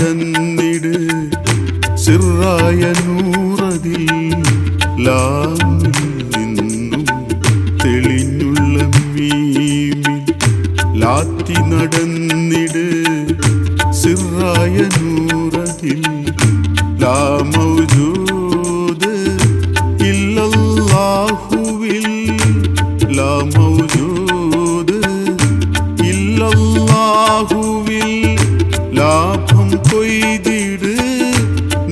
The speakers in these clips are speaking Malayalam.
നടന്നിട് സിറായ നൂറതിൽ ലാമിൽ നിന്നും തെളിഞ്ഞുള്ള മീമിൽ ലാത്തി നടന്നിട് സിറായ നൂറതിൽ ലാ മൗജൂദ് ഇല്ലല്ലാഹുവിൽ ലാ മൗജൂദ് ഇല്ലല്ലാഹുവിൽ ലാഭം കൊയ്തിട്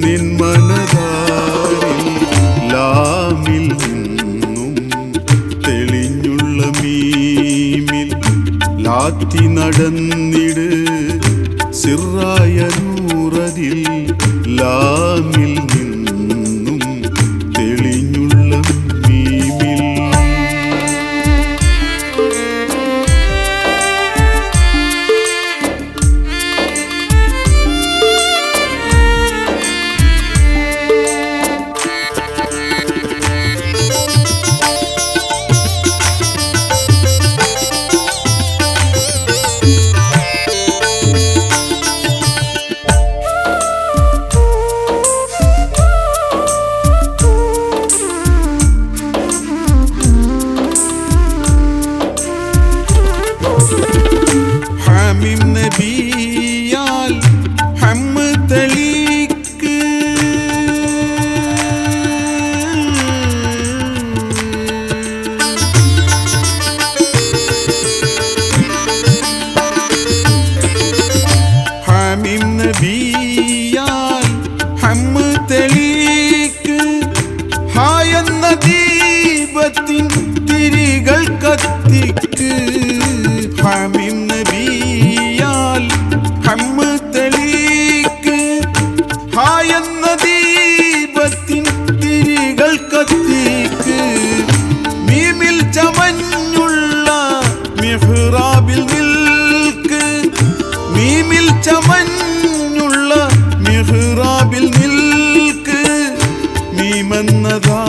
നിൻ മനതാരിൽ ലാമിൽ നിന്നും തെളിഞ്ഞുള്ള മീമിൽ ലാത്തി നടന്നിട് സിറായ നൂറതിൽ ലാമിൽ നിന്നും തെളിഞ്ഞുള്ള മീമിൽ ഹാമിം നബിയാൽ ഹമ്മ തളീക്ക് ഹാമിം നബിയാൽ ഹമ്മ തളീക്ക് ഹായെന്ന ദീപത്തിൻ തിരികൾ കത്തിക്ക് ഹാമിം നബിയാൽ ഹമ്മ തളീക്ക് ഹായെന്ന ദീപത്തിൻ തിരികൾ കത്തിക്ക് മീമിൽ ചമഞ്ഞുള്ള മിഹ്റാബിൽ നിൽക്ക് മീമിൽ ചമഞ്ഞുള്ള മിഹ്റാബിൽ നിൽക്ക് മീമെന്നതാത്താൽ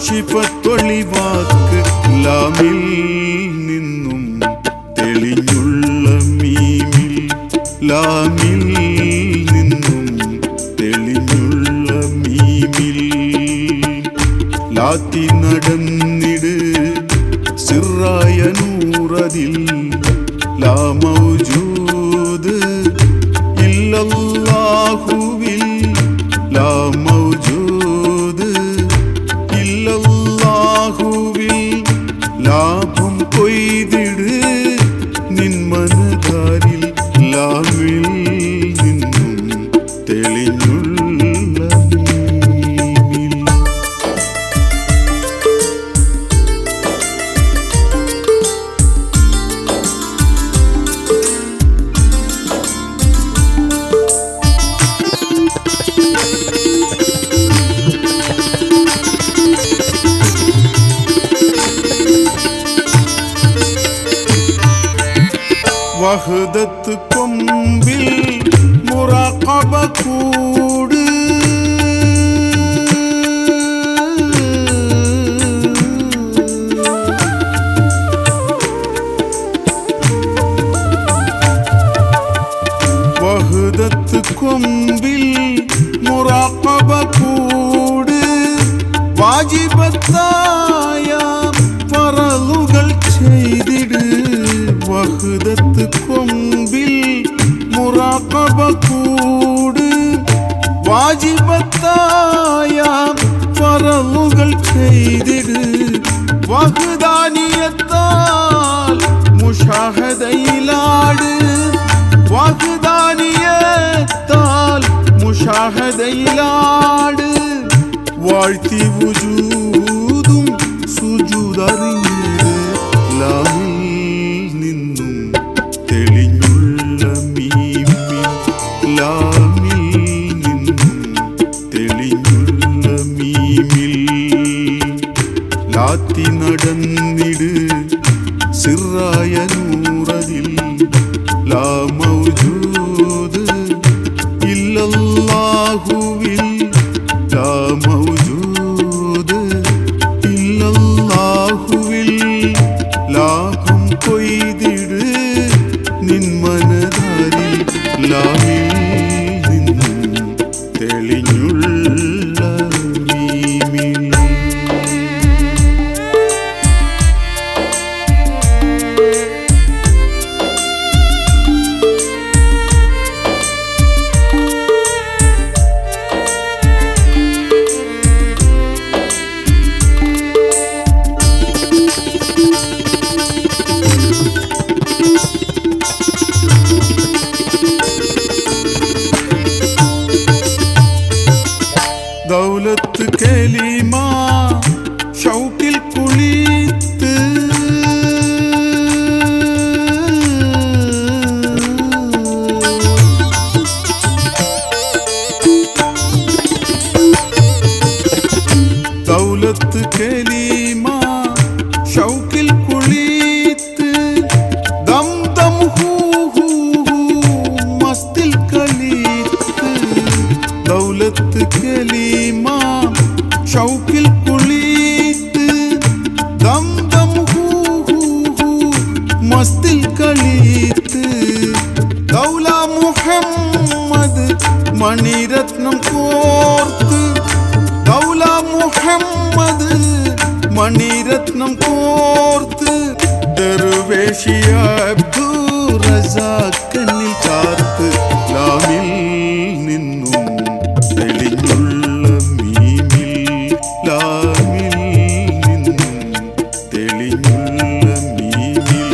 ശിഫത്തൊളിവാക്ക് ലാമിൽ നിന്നും തെളിഞ്ഞുള്ള മീമിൽ ലാമിൽ നിന്നും തെളിഞ്ഞുള്ള മീമിൽ ലാത്തി നടന്നിട് സിറായ നൂറതിൽ ലാ മൗജൂദ് ഇല്ലല്ലാഹുവിൽ ലാ മൗജൂദ് ഇല്ലല്ലാഹുവിൽ ലാഭം കൊയ്തിട് നിൻ മനതാരിൽ ലാമിൽ നിന്നും തെളിഞ്ഞുള്ള മീമിൽ വഹദത്ത് കൊമ്പിൽ മുറാഖബ കൂട് വഹദത്ത് കൊമ്പിൽ മുറാഖബ കൂട് വാജിബത്തായ ഫറലുകൾ ചെയ്തിട് വഹദത്ത് കൊമ്പിൽ മുറാഖബ കൂട് വാജിബത്തായ ഫറലുകൾ ചെയ്തിട് വഹദാനിയത്താൽ മുഷാഹദയിലാട് വഹദാനിയത്താൽ മുഷാഹദയിലാട് വാഴ്ത്തി വുജൂദും സുജൂദറിഞ്ഞിട് ലാമിൽ നിന്നും തെളിഞ്ഞുള്ള മീമിൽ ലാമിൽ നിന്നും തെളിഞ്ഞുള്ള മീമിൽ ലാത്തി നടന്നിട് സിറായ നൂറതിൽ ലാ മൗജൂദ് ഇല്ലല്ലാഹുവിൽ ലാ മൗജൂദ് ഇല്ലല്ലാഹുവിൽ ലാഭം കൊയ്തിട് നിൻ മനതാരിൽ ലാമിൽ കലിമ ഷൗക്കിൽ കുളിത്ത് ദൗലത്ത് കലിമ ഷൗക്കിൽ കുളിത്ത് ദം ദം ഹൂ ഹൂ മസ്തിൽ കളിത്ത് ദൗലത്ത് കലിമ ഷൗക്കിൽ കുളിത്ത് ദം ദം ഹൂ ഹൂ മസ്തിൽ കളിത്ത് ദൗല മുഹമ്മദ് മണിരത്നം കോർത്ത് ദൗല മുഹമ്മദ് മണിരത്നം കോർത്ത് ദർവേഷിയ അബ്ദുറസാഖനിൽ ചാർത്ത് ലാമിൽ നിന്നും തെളിഞ്ഞുള്ള മീമിൽ ലാമിൽ നിന്നും തെളിഞ്ഞുള്ള മീമിൽ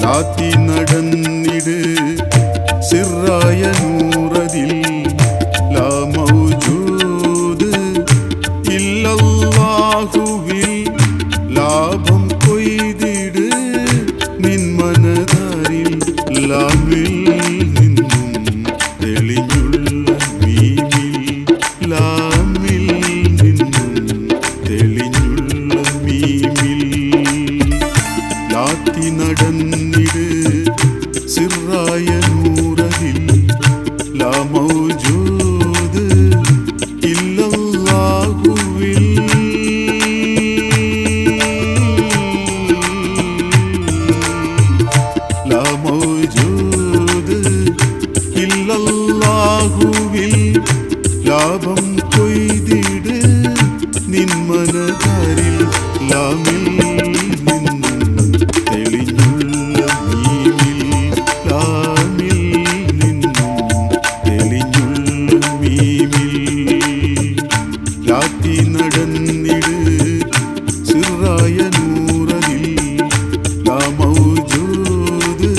ലാത്തി നടന്നിട് സിറായ നൂറതിൽ ലാ മൗജൂദ് ഇല്ലല്ലാഹുവിൽ ലാഭം കൊയ്തിട് നിൻ മനതാരിൽ ലാമിൽ നിന്നും തെളിഞ്ഞുള്ള മീമിൽ ലാമിൽ നിന്നും തെളിഞ്ഞുള്ള മീമിൽ ലാത്തി നടന്നിട് സിറായ നൂറതിൽ ലാ മൗജൂദ് ഇല്ലല്ലാഹുവിൽ ലാ മൗജൂദ് ഇല്ലല്ലാഹുവിൽ ലാഭം കൊയ്തിട് നിൻ മനതാരിൽ ലാമിൽ നിന്നും തെളിഞ്ഞുള്ള മീമിൽ ലാമിൽ നിന്നും തെളിഞ്ഞുള്ള മീമിൽ ലാത്തി നടന്നിട് സിറായ നൂറതിൽ ലാ മൗജൂദ്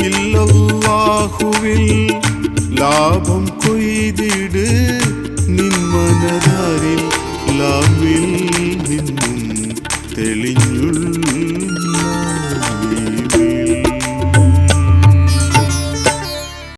ഇല്ലല്ലാഹുവിൽ ലാഭം കൊയ്തിട് നിൻ മനതാരിൽ ലാമിൽ നിന്നും തെളിഞ്ഞ